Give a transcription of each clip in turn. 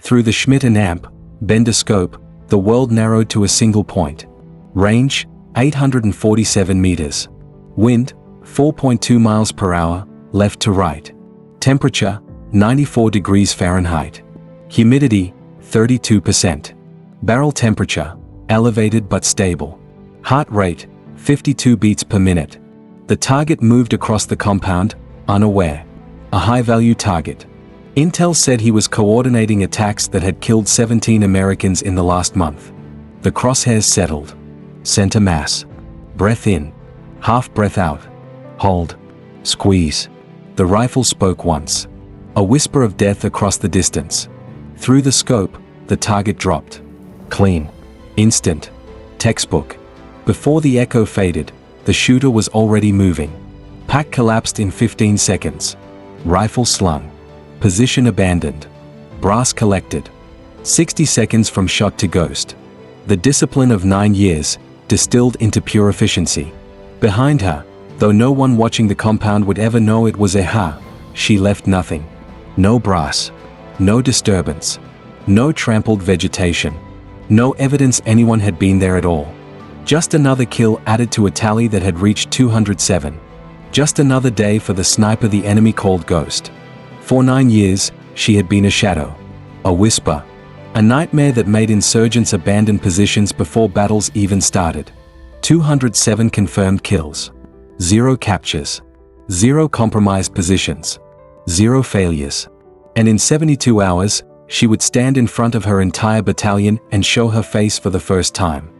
Through the Schmidt and Amp, Bender scope, the world narrowed to a single point. Range, 847 meters. Wind, 4.2 miles per hour, left to right. Temperature, 94 degrees Fahrenheit. Humidity, 32%. Barrel temperature, elevated but stable. Heart rate, 52 beats per minute. The target moved across the compound, unaware. A high-value target. Intel said he was coordinating attacks that had killed 17 Americans in the last month. The crosshairs settled. Center mass. Breath in. Half breath out. Hold. Squeeze. The rifle spoke once. A whisper of death across the distance. Through the scope, the target dropped. Clean. Instant. Textbook. Before the echo faded, the shooter was already moving. Pack collapsed in 15 seconds. Rifle slung. Position abandoned. Brass collected. 60 seconds from shot to ghost. The discipline of 9 years, distilled into pure efficiency. Behind her, though no one watching the compound would ever know it was her, she left nothing. No brass. No disturbance. No trampled vegetation. No evidence anyone had been there at all. Just another kill added to a tally that had reached 207. Just another day for the sniper the enemy called Ghost. For 9 years, she had been a shadow. A whisper. A nightmare that made insurgents abandon positions before battles even started. 207 confirmed kills. 0 captures. 0 compromised positions. 0 failures. And in 72 hours, she would stand in front of her entire battalion and show her face for the first time.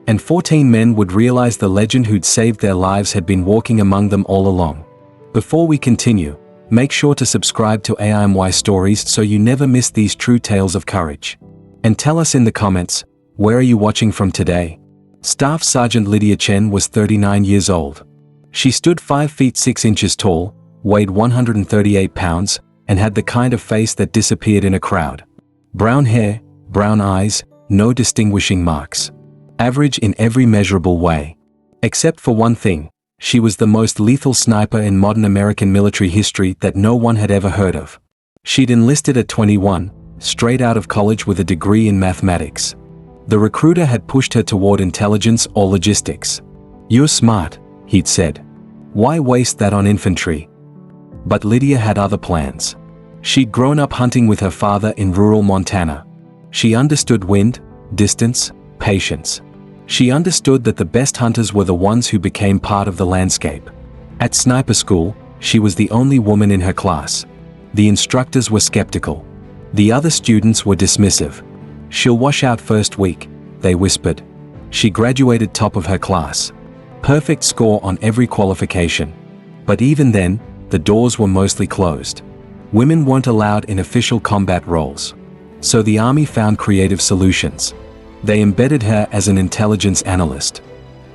And 14 men would realize the legend who'd saved their lives had been walking among them all along. Before we continue, make sure to subscribe to AIMY Stories so you never miss these true tales of courage. And tell us in the comments, where are you watching from today? Staff Sergeant Lydia Chen was 39 years old. She stood 5 feet 6 inches tall, weighed 138 pounds, and had the kind of face that disappeared in a crowd. Brown hair, brown eyes, no distinguishing marks. Average in every measurable way. Except for one thing, she was the most lethal sniper in modern American military history that no one had ever heard of. She'd enlisted at 21, straight out of college with a degree in mathematics. The recruiter had pushed her toward intelligence or logistics. "You're smart," he'd said. "Why waste that on infantry?" But Lydia had other plans. She'd grown up hunting with her father in rural Montana. She understood wind, distance, patience. She understood that the best hunters were the ones who became part of the landscape. At sniper school, she was the only woman in her class. The instructors were skeptical. The other students were dismissive. "She'll wash out first week," they whispered. She graduated top of her class. Perfect score on every qualification. But even then, the doors were mostly closed. Women weren't allowed in official combat roles. So the army found creative solutions. They embedded her as an intelligence analyst.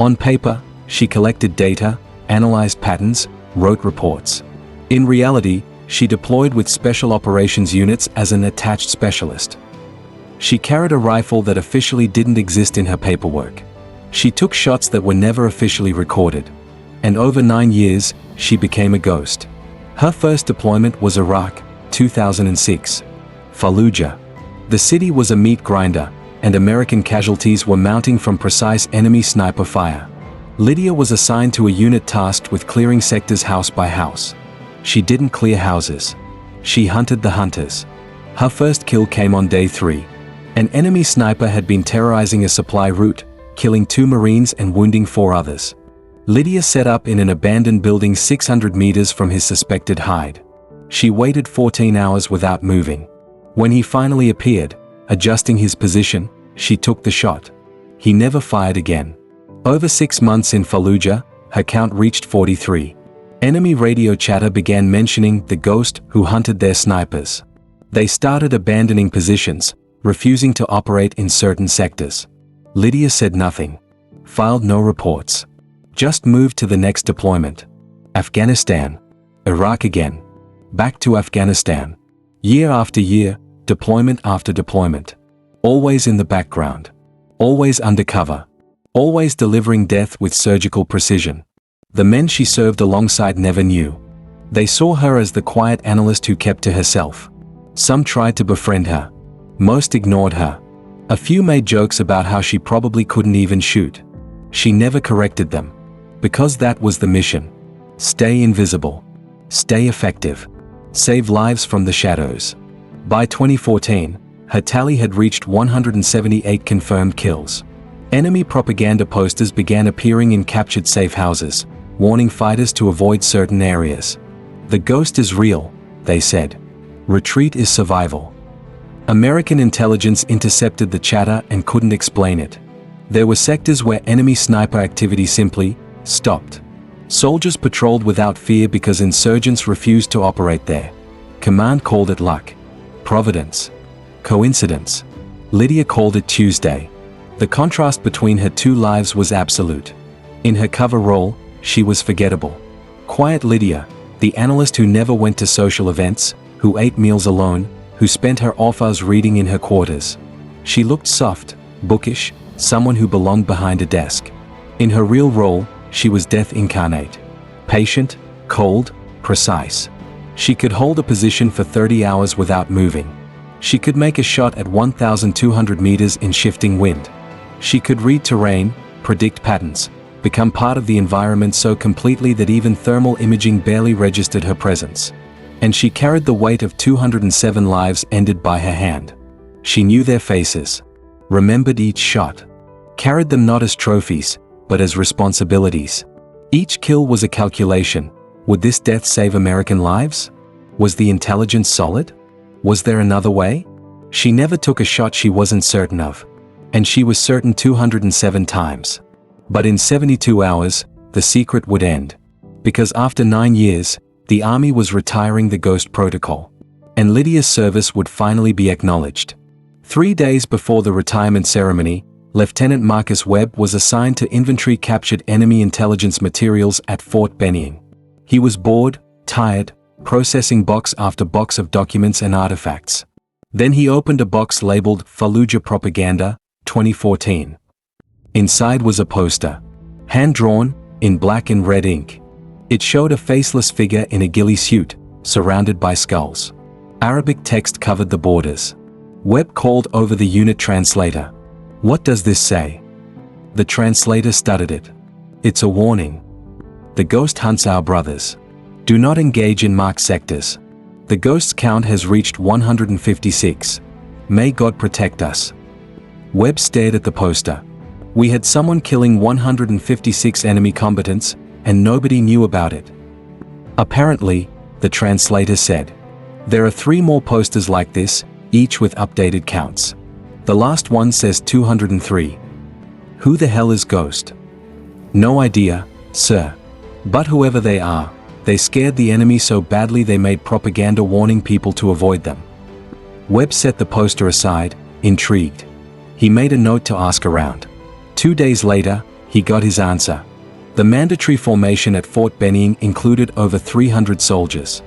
On paper, she collected data, analyzed patterns, wrote reports. In reality, she deployed with special operations units as an attached specialist. She carried a rifle that officially didn't exist in her paperwork. She took shots that were never officially recorded. And over 9 years, she became a ghost. Her first deployment was Iraq, 2006. Fallujah. The city was a meat grinder, and American casualties were mounting from precise enemy sniper fire. Lydia was assigned to a unit tasked with clearing sectors house by house. She didn't clear houses. She hunted the hunters. Her first kill came on day 3. An enemy sniper had been terrorizing a supply route, killing 2 Marines and wounding 4 others. Lydia set up in an abandoned building 600 meters from his suspected hide. She waited 14 hours without moving. When he finally appeared, adjusting his position, she took the shot. He never fired again. Over 6 months in Fallujah, her count reached 43. Enemy radio chatter began mentioning the ghost who hunted their snipers. They started abandoning positions, refusing to operate in certain sectors. Lydia said nothing. Filed no reports. Just moved to the next deployment. Afghanistan. Iraq again. Back to Afghanistan. Year after year, deployment after deployment. Always in the background. Always undercover. Always delivering death with surgical precision. The men she served alongside never knew. They saw her as the quiet analyst who kept to herself. Some tried to befriend her. Most ignored her. A few made jokes about how she probably couldn't even shoot. She never corrected them. Because that was the mission. Stay invisible. Stay effective. Save lives from the shadows. By 2014, her tally had reached 178 confirmed kills. Enemy propaganda posters began appearing in captured safe houses, warning fighters to avoid certain areas. The ghost is real, they said. Retreat is survival. American intelligence intercepted the chatter and couldn't explain it. There were sectors where enemy sniper activity simply stopped. Soldiers patrolled without fear because insurgents refused to operate there. Command called it luck. Providence. Coincidence. Lydia called it Tuesday. The contrast between her two lives was absolute. In her cover role, she was forgettable. Quiet Lydia, the analyst who never went to social events, who ate meals alone, who spent her off hours reading in her quarters. She looked soft, bookish, someone who belonged behind a desk. In her real role, she was death incarnate. Patient, cold, precise. She could hold a position for 30 hours without moving. She could make a shot at 1,200 meters in shifting wind. She could read terrain, predict patterns, become part of the environment so completely that even thermal imaging barely registered her presence. And she carried the weight of 207 lives ended by her hand. She knew their faces, remembered each shot, carried them not as trophies, but as responsibilities. Each kill was a calculation. Would this death save American lives? Was the intelligence solid? Was there another way? She never took a shot she wasn't certain of. And she was certain 207 times. But in 72 hours, the secret would end. Because after 9 years, the Army was retiring the Ghost Protocol. And Lydia's service would finally be acknowledged. 3 days before the retirement ceremony, Lieutenant Marcus Webb was assigned to inventory captured enemy intelligence materials at Fort Benning. He was bored, tired, processing box after box of documents and artifacts. Then he opened a box labeled Fallujah Propaganda, 2014. Inside was a poster. Hand-drawn, in black and red ink. It showed a faceless figure in a ghillie suit, surrounded by skulls. Arabic text covered the borders. Webb called over the unit translator. "What does this say?" The translator stuttered it. "It's a warning. The ghost hunts our brothers. Do not engage in marked sectors. The ghost's count has reached 156. May God protect us." Webb stared at the poster. We had someone killing 156 enemy combatants, and nobody knew about it. Apparently, the translator said. There are 3 more posters like this, each with updated counts. The last one says 203. Who the hell is Ghost? No idea, sir. But whoever they are, they scared the enemy so badly they made propaganda warning people to avoid them. Webb set the poster aside, intrigued. He made a note to ask around. 2 days later, he got his answer. The mandatory formation at Fort Benning included over 300 soldiers.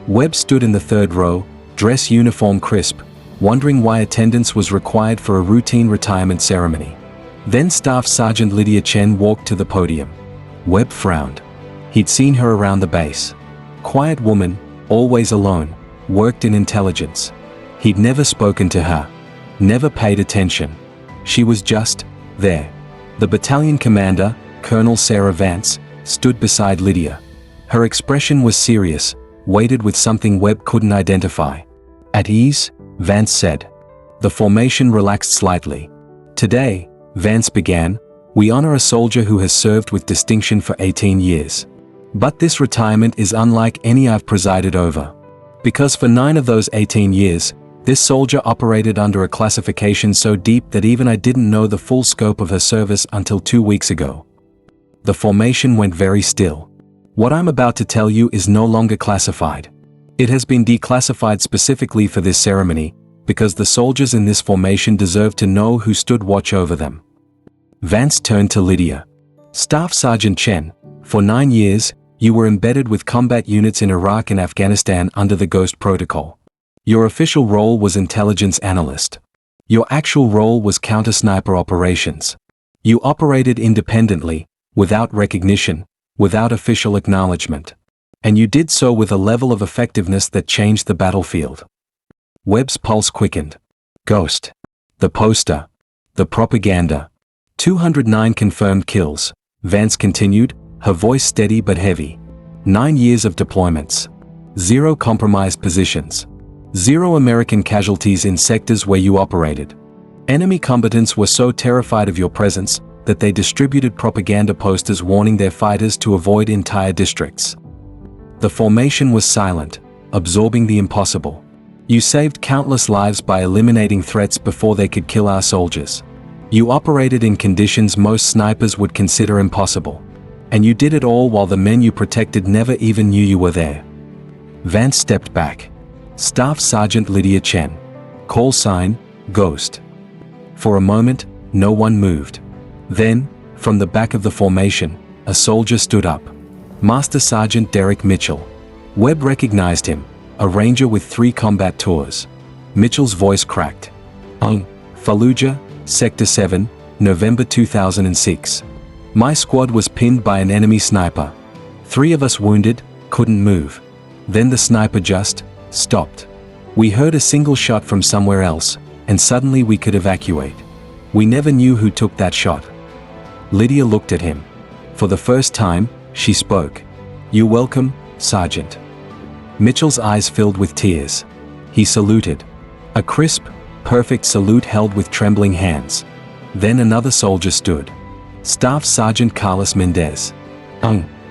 Webb stood in the 3rd row, dress uniform crisp, wondering why attendance was required for a routine retirement ceremony. Then Staff Sergeant Lydia Chen walked to the podium. Webb frowned. He'd seen her around the base. Quiet woman, always alone, worked in intelligence. He'd never spoken to her. Never paid attention. She was just there. The battalion commander, Colonel Sarah Vance, stood beside Lydia. Her expression was serious, weighted with something Webb couldn't identify. At ease, Vance said. The formation relaxed slightly. Today, Vance began, we honor a soldier who has served with distinction for 18 years. But this retirement is unlike any I've presided over. Because for 9 of those 18 years, this soldier operated under a classification so deep that even I didn't know the full scope of her service until 2 weeks ago. The formation went very still. What I'm about to tell you is no longer classified. It has been declassified specifically for this ceremony, because the soldiers in this formation deserve to know who stood watch over them. Vance turned to Lydia. Staff Sergeant Chen, for 9 years, you were embedded with combat units in Iraq and Afghanistan under the Ghost Protocol. Your official role was intelligence analyst. Your actual role was counter-sniper operations. You operated independently, without recognition, without official acknowledgement. And you did so with a level of effectiveness that changed the battlefield. Webb's pulse quickened. Ghost. The poster. The propaganda. 209 confirmed kills, Vance continued, her voice steady but heavy. 9 years of deployments. 0 compromised positions. 0 American casualties in sectors where you operated. Enemy combatants were so terrified of your presence that they distributed propaganda posters warning their fighters to avoid entire districts. The formation was silent, absorbing the impossible. You saved countless lives by eliminating threats before they could kill our soldiers. You operated in conditions most snipers would consider impossible. And you did it all while the men you protected never even knew you were there. Vance stepped back. Staff Sergeant Lydia Chen. Call sign, Ghost. For a moment, no one moved. Then, from the back of the formation, a soldier stood up. Master Sergeant Derek Mitchell. Webb recognized him, a ranger with 3 combat tours. Mitchell's voice cracked. Fallujah, Sector 7, November 2006. My squad was pinned by an enemy sniper. 3 of us wounded, couldn't move. Then the sniper just stopped. We heard a single shot from somewhere else, and suddenly we could evacuate. We never knew who took that shot. Lydia looked at him. For the first time, she spoke. You're welcome, Sergeant. Mitchell's eyes filled with tears. He saluted. A crisp, perfect salute held with trembling hands. Then another soldier stood. Staff Sergeant Carlos Mendez.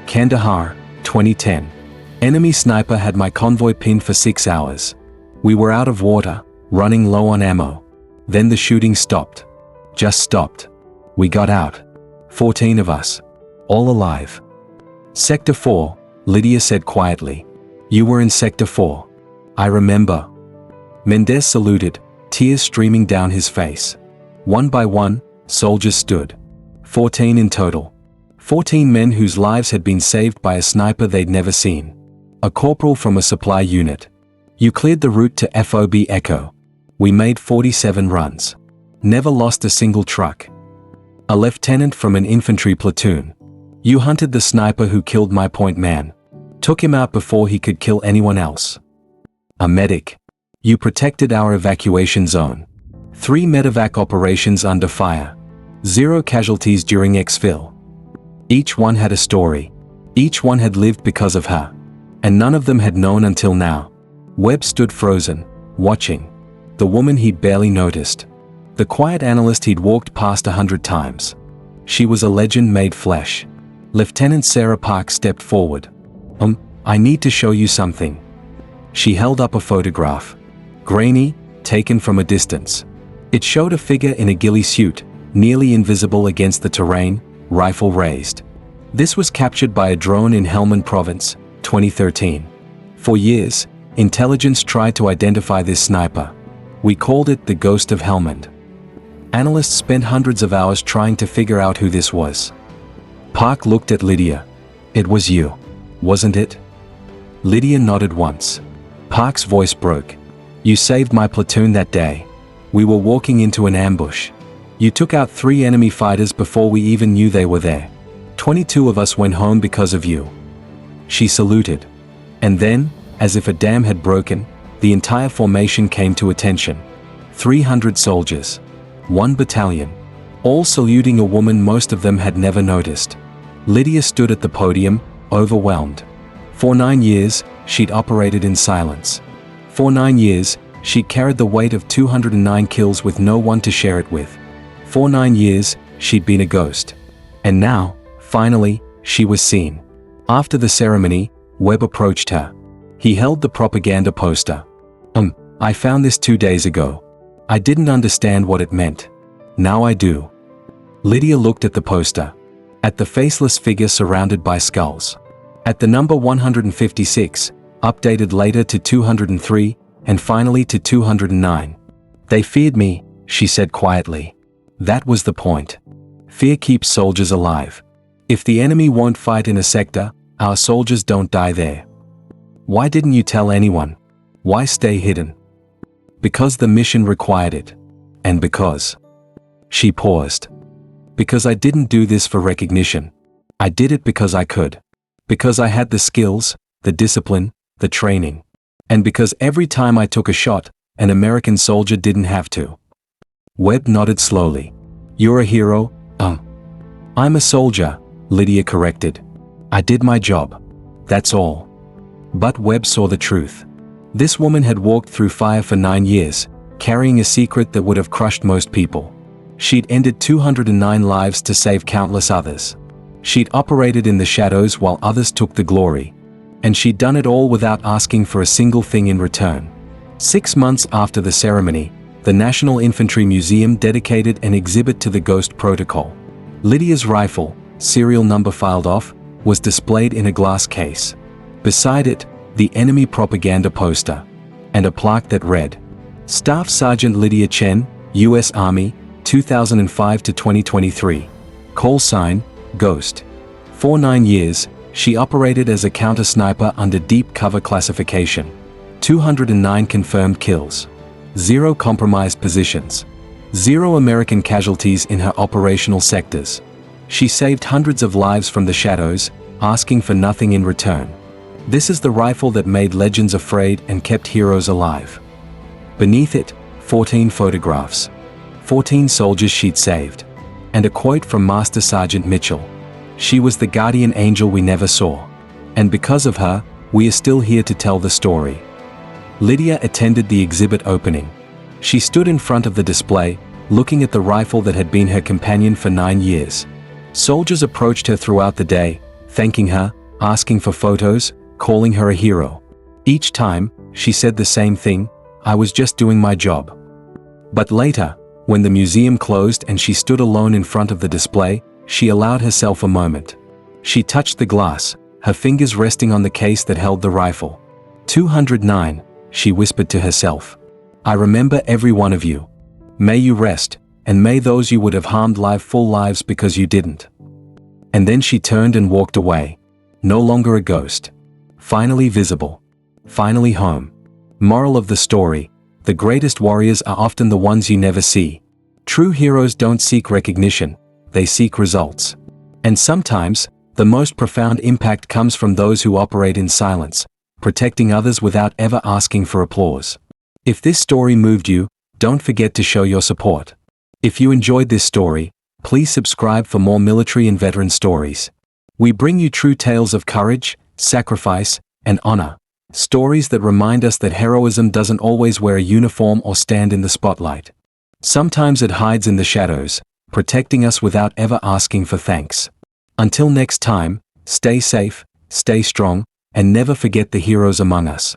Kandahar, 2010. Enemy sniper had my convoy pinned for 6 hours. We were out of water, running low on ammo. Then the shooting stopped. Just stopped. We got out. 14 of us. All alive. Sector 4, Lydia said quietly. You were in Sector 4. I remember. Mendez saluted, tears streaming down his face. One by one, soldiers stood. 14 in total. 14 men whose lives had been saved by a sniper they'd never seen. A corporal from a supply unit. You cleared the route to FOB Echo. We made 47 runs. Never lost a single truck. A lieutenant from an infantry platoon. You hunted the sniper who killed my point man. Took him out before he could kill anyone else. A medic. You protected our evacuation zone. 3 medevac operations under fire. 0 casualties during exfil. Each one had a story. Each one had lived because of her. And none of them had known until now. Webb stood frozen, watching. The woman he'd barely noticed. The quiet analyst he'd walked past 100 times. She was a legend made flesh. Lieutenant Sarah Park stepped forward. I need to show you something. She held up a photograph. Grainy, taken from a distance. It showed a figure in a ghillie suit, nearly invisible against the terrain, rifle raised. This was captured by a drone in Helmand Province, 2013. For years, intelligence tried to identify this sniper. We called it the Ghost of Helmand. Analysts spent hundreds of hours trying to figure out who this was. Park looked at Lydia. It was you, wasn't it? Lydia nodded once. Park's voice broke. You saved my platoon that day. We were walking into an ambush. You took out 3 enemy fighters before we even knew they were there. 22 of us went home because of you. She saluted. And then, as if a dam had broken, the entire formation came to attention. 300 soldiers. 1 battalion. All saluting a woman most of them had never noticed. Lydia stood at the podium, overwhelmed. For 9 years, she'd operated in silence. For 9 years, she'd carried the weight of 209 kills with no one to share it with. For 9 years, she'd been a ghost. And now, finally, she was seen. After the ceremony, Webb approached her. He held the propaganda poster. I found this 2 days ago. I didn't understand what it meant. Now I do. Lydia looked at the poster. At the faceless figure surrounded by skulls. At the number 156, updated later to 203, and finally to 209. They feared me, she said quietly. That was the point. Fear keeps soldiers alive. If the enemy won't fight in a sector, our soldiers don't die there. Why didn't you tell anyone? Why stay hidden? Because the mission required it. And because. She paused. Because I didn't do this for recognition. I did it because I could. Because I had the skills, the discipline, the training. And because every time I took a shot, an American soldier didn't have to. Webb nodded slowly. You're a hero, I'm a soldier, Lydia corrected. I did my job. That's all. But Webb saw the truth. This woman had walked through fire for 9 years, carrying a secret that would have crushed most people. She'd ended 209 lives to save countless others. She'd operated in the shadows while others took the glory. And she'd done it all without asking for a single thing in return. 6 months after the ceremony, the National Infantry Museum dedicated an exhibit to the Ghost Protocol. Lydia's rifle, serial number filed off, was displayed in a glass case. Beside it, the enemy propaganda poster, and a plaque that read, Staff Sergeant Lydia Chen, U.S. Army, 2005 to 2023. Call sign, Ghost. For 9 years, she operated as a counter-sniper under deep cover classification. 209 confirmed kills. 0 compromised positions. 0 American casualties in her operational sectors. She saved hundreds of lives from the shadows, asking for nothing in return. This is the rifle that made legends afraid and kept heroes alive. Beneath it, 14 photographs. 14 soldiers she'd saved. And a quote from Master Sergeant Mitchell. She was the guardian angel we never saw. And because of her, we are still here to tell the story. Lydia attended the exhibit opening. She stood in front of the display, looking at the rifle that had been her companion for 9 years. Soldiers approached her throughout the day, thanking her, asking for photos, calling her a hero. Each time, she said the same thing, I was just doing my job. But later, when the museum closed and she stood alone in front of the display, she allowed herself a moment. She touched the glass, her fingers resting on the case that held the rifle. 209, she whispered to herself. I remember every one of you. May you rest, and may those you would have harmed live full lives because you didn't. And then she turned and walked away. No longer a ghost. Finally visible. Finally home. Moral of the story, the greatest warriors are often the ones you never see. True heroes don't seek recognition, they seek results. And sometimes, the most profound impact comes from those who operate in silence, protecting others without ever asking for applause. If this story moved you, don't forget to show your support. If you enjoyed this story, please subscribe for more military and veteran stories. We bring you true tales of courage, sacrifice, and honor. Stories that remind us that heroism doesn't always wear a uniform or stand in the spotlight. Sometimes it hides in the shadows, protecting us without ever asking for thanks. Until next time, stay safe, stay strong, and never forget the heroes among us.